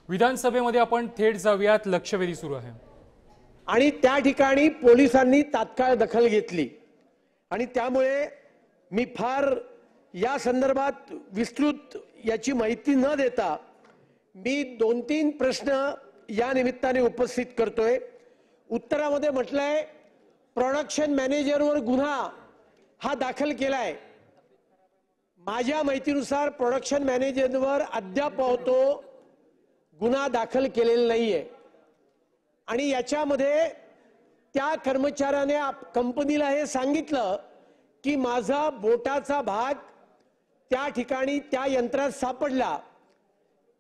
विधानसभेमध्ये आपण थेट जाऊयात, लक्षवेधी सुरू आहे आणि त्या ठिकाणी पोलिसांनी तात्काळ दखल घेतली आणि त्यामुळे मी फार या संदर्भात विस्तृत याची माहिती न देता मी 2-3 प्रश्न या निमित्ताने उपस्थित करतोय। उत्तरामध्ये म्हटलंय प्रोडक्शन मॅनेजरवर गुन्हा हा दाखल केलाय। माझ्या माहितीनुसार प्रोडक्शन मॅनेजरवर अद्याप तो गुन्हा दाखल केलेला नाहीये आणि याच्यामध्ये त्या कर्मचाऱ्याने कंपनीला हे सांगितलं की माझा बोटाचा भाग त्या ठिकाणी त्या यंत्रात सापडला।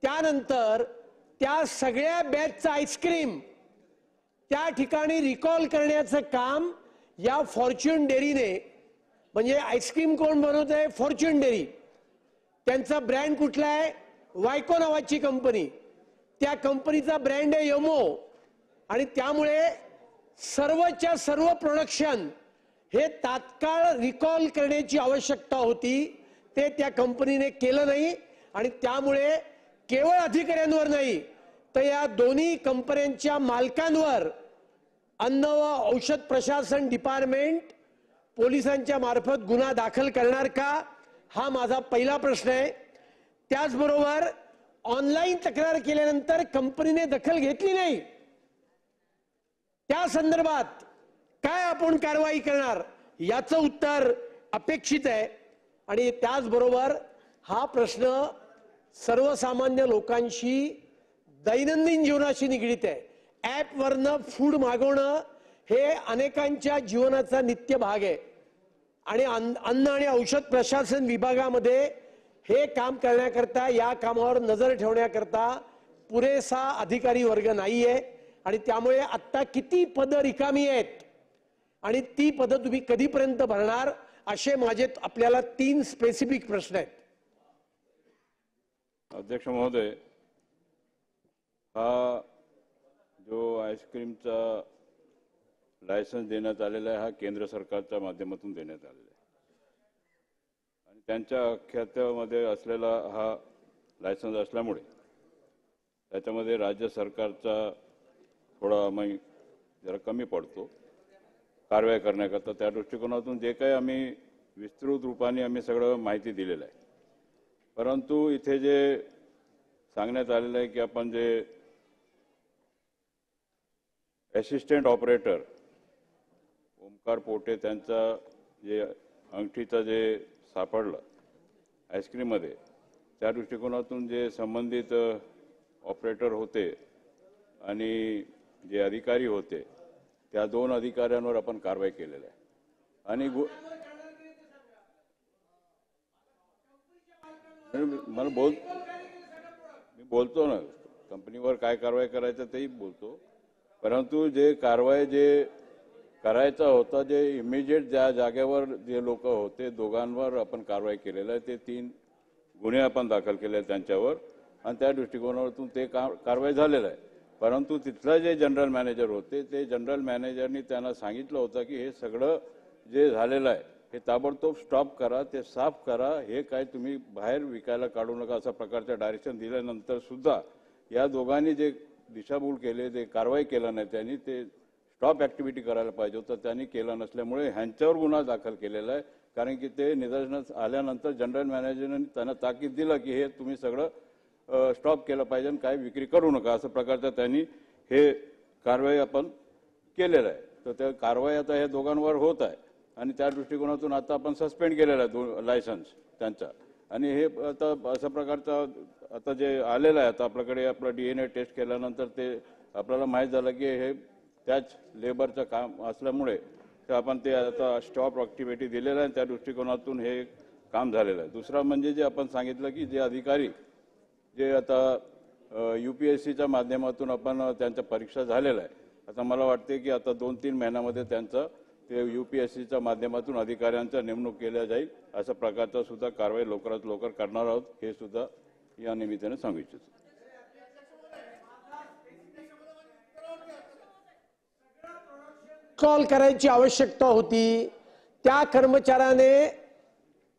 त्यानंतर त्या सगळ्या बॅचचा आईस्क्रीम त्या ठिकाणी रिकॉल करण्याचं काम या फॉर्च्यून डेअरीने, म्हणजे आईस्क्रीम कोण बनवत आहे? Fortune dairy. त्यांचा ब्रँड कुठला आहे? वायको नावाची कंपनी। त्या कंपनीचा ब्रँड आहे यमो आणि त्यामुळे सर्वच्या सर्व प्रोडक्शन हे तात्काळ रिकॉल करण्याची आवश्यकता होती, ते त्या कंपनीने केलं नाही आणि त्यामुळे केवळ अधिकाऱ्यांवर नाही तर या दोन्ही कंपन्यांच्या मालकांवर अन्न व औषध प्रशासन डिपार्टमेंट पोलिसांच्या मार्फत गुन्हा दाखल करणार का, हा माझा पहिला प्रश्न आहे। त्याचबरोबर ऑनलाईन तक्रार केल्यानंतर कंपनीने दखल घेतली नाही, त्या संदर्भात काय आपण कारवाई करणार याचं उत्तर अपेक्षित आहे। आणि त्याचबरोबर हा प्रश्न सर्वसामान्य लोकांशी दैनंदिन जीवनाशी निगडित आहे। ॲप वरनं फूड मागवणं हे अनेकांच्या जीवनाचा नित्य भाग आहे आणि अन्न आणि औषध प्रशासन विभागामध्ये हे काम करण्याकरता, या कामावर नजर ठेवण्याकरता पुरेसा अधिकारी वर्ग नाहीये आणि त्यामुळे आता किती पदं रिकामी आहेत आणि ती पदं तुम्ही कधीपर्यंत भरणार, असे माझे आपल्याला 3 स्पेसिफिक प्रश्न आहेत। अध्यक्ष महोदय, हा जो आईस्क्रीमचा लायसन्स देण्यात आलेला आहे हा केंद्र सरकारच्या माध्यमातून देण्यात आलेला आहे आणि त्यांच्या खात्यामध्ये असलेला हा लायसन्स असल्यामुळे त्याच्यामध्ये राज्य सरकारचा थोडा जरा कमी पडतो कारवाई करण्याकरता। त्या दृष्टिकोनातून जे काही आम्ही विस्तृत रूपाने आम्ही सगळं माहिती दिलेलं आहे, परंतु इथे जे सांगण्यात आलेलं आहे की आपण जे असिस्टंट ऑपरेटर ओमकार पोटे त्यांचा जे अंगठीचं जे सापडलं आईस्क्रीममध्ये, त्या दृष्टिकोनातून जे संबंधित ऑपरेटर होते आणि जे अधिकारी होते त्या 2 अधिकाऱ्यांवर आपण कारवाई केलेली आहे आणि मी बोलतो ना कंपनीवर काय कारवाई करायचं तेही बोलतो, परंतु जे कारवाई जे करायचा होता, जे इमिजिएट ज्या जागेवर जे लोक होते दोघांवर आपण कारवाई केलेलं आहे। ते 3 गुन्हे आपण दाखल केले त्यांच्यावर आणि त्या दृष्टिकोनातून ते कारवाई झालेलं आहे। परंतु तिथला जे जनरल मॅनेजर होते ते जनरल मॅनेजरनी त्यांना सांगितलं होतं की हे सगळं जे झालेलं आहे हे ताबडतोब स्टॉप करा, ते साफ करा, हे काय तुम्ही बाहेर विकायला काढू नका, अशा प्रकारचं डायरेक्शन दिल्यानंतर सुद्धा या दोघांनी जे दिशाभूल केले, ते कारवाई केलं नाही, त्यांनी ते स्टॉप ॲक्टिव्हिटी करायला पाहिजे होतं, त्यांनी केलं नसल्यामुळे ह्यांच्यावर गुन्हा दाखल केलेला आहे। कारण की ते निदर्शनास आल्यानंतर जनरल मॅनेजरने त्यांना ताकीद दिलं की हे तुम्ही सगळं स्टॉप केलं पाहिजे आणि काय विक्री करू नका, असं प्रकारचं त्यांनी हे कारवाई आपण केलेलं आहे। तर त्या कारवाई आता हे दोघांवर होत आहे आणि त्या दृष्टिकोनातून आता आपण सस्पेंड केलेलं आहे लायसन्स त्यांचा आणि हे आता अशा प्रकारचं आता जे आलेलं आहे, आता आपल्याकडे आपलं DNA टेस्ट केल्यानंतर ते आपल्याला माहीत झालं की हे त्याच लेबरचं काम असल्यामुळे ते आपण ते आता स्टॉप ॲक्टिव्हिटी दिलेलं आहे, त्या दृष्टिकोनातून हे काम झालेलं आहे। दुसरा म्हणजे जे आपण सांगितलं की जे अधिकारी जे आता UPSCच्या माध्यमातून आपण त्यांच्या परीक्षा झालेल्या आहे, आता मला वाटते की आता 2-3 महिन्यामध्ये त्यांचं ते UPSCच्या माध्यमातून अधिकाऱ्यांचा नेमणूक केल्या जाईल, अशा प्रकारचा सुद्धा कारवाई लवकरात लवकर करणार आहोत, हे सुद्धा या निमित्ताने सांगू इच्छितो। कॉल करायची आवश्यकता होती, त्या कर्मचाऱ्याने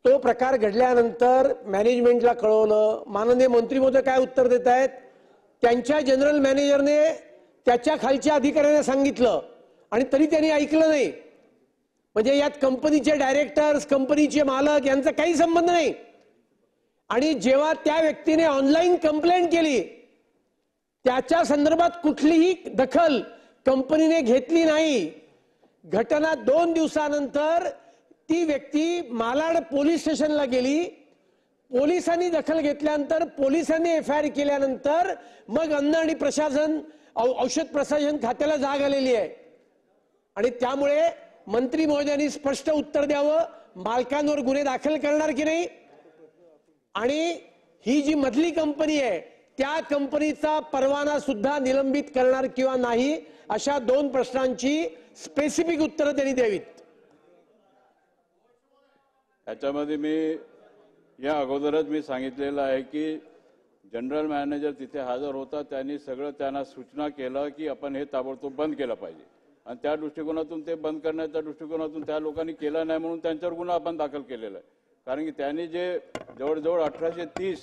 तो प्रकार घडल्यानंतर मॅनेजमेंटला कळवलं। माननीय मंत्री महोदय काय उत्तर देत आहेत? त्यांच्या जनरल मॅनेजरने त्याच्या खालच्या अधिकाऱ्यांना सांगितलं आणि तरी त्यांनी ऐकलं नाही. म्हणजे यात कंपनीचे डायरेक्टर्स, कंपनीचे मालक यांचा काही संबंध नाही. आणि जेव्हा त्या व्यक्तीने ऑनलाईन कंप्लेंट केली त्याच्या संदर्भात कुठलीही दखल कंपनीने घेतली नाही. घटना 2 दिवसानंतर ती व्यक्ती मालाड पोलीस स्टेशनला गेली. पोलिसांनी दखल घेतल्यानंतर, पोलिसांनी FIR केल्यानंतर मग अन्न आणि प्रशासन, औषध प्रशासन खात्याला जाग आलेली आहे. आणि त्यामुळे मंत्री महोदयांनी स्पष्ट उत्तर द्यावं, मालकांवर गुन्हे दाखल करणार की नाही, आणि ही जी मधली कंपनी आहे त्या कंपनीचा परवाना सुद्धा निलंबित करणार किंवा नाही, अशा 2 प्रश्नांची स्पेसिफिक उत्तरं त्यांनी द्यावीत. त्याच्यामध्ये मी या अगोदरच मी सांगितलेलं आहे की जनरल मॅनेजर तिथे हजर होता, त्यांनी सगळं त्यांना सूचना केलं की आपण हे ताबडतोब बंद केलं पाहिजे. आणि त्या दृष्टिकोनातून ते बंद करण्याच्या दृष्टिकोनातून त्या लोकांनी केलं नाही म्हणून त्यांच्यावर गुन्हा आपण दाखल केलेला आहे. कारण की त्यांनी जे जवळजवळ 1830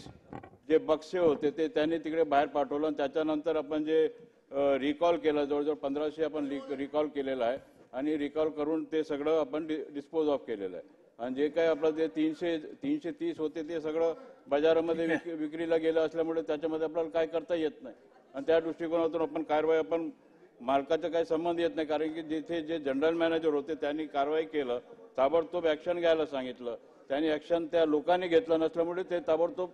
जे बक्षे होते ते त्यांनी तिकडे बाहेर पाठवलं आणि त्याच्यानंतर आपण जे रिकॉल केलं, जवळजवळ 1500 आपण रिकॉल केलेलं आहे. आणि रिकॉल करून ते सगळं आपण डिस्पोज ऑफ केलेलं आहे. आणि जे काही आपलं ते 330 होते ते सगळं बाजारामध्ये विक्रीला गेलं असल्यामुळे त्याच्यामध्ये आपल्याला काय करता येत नाही. आणि त्या दृष्टिकोनातून आपण कारवाई, आपण मालकाचा काही संबंध येत नाही. कारण की जिथे जे जनरल मॅनेजर होते त्यांनी कारवाई केलं, ताबडतोब ऍक्शन घ्यायला सांगितलं, त्यांनी ऍक्शन त्या लोकांनी घेतलं नसल्यामुळे ते ताबडतोब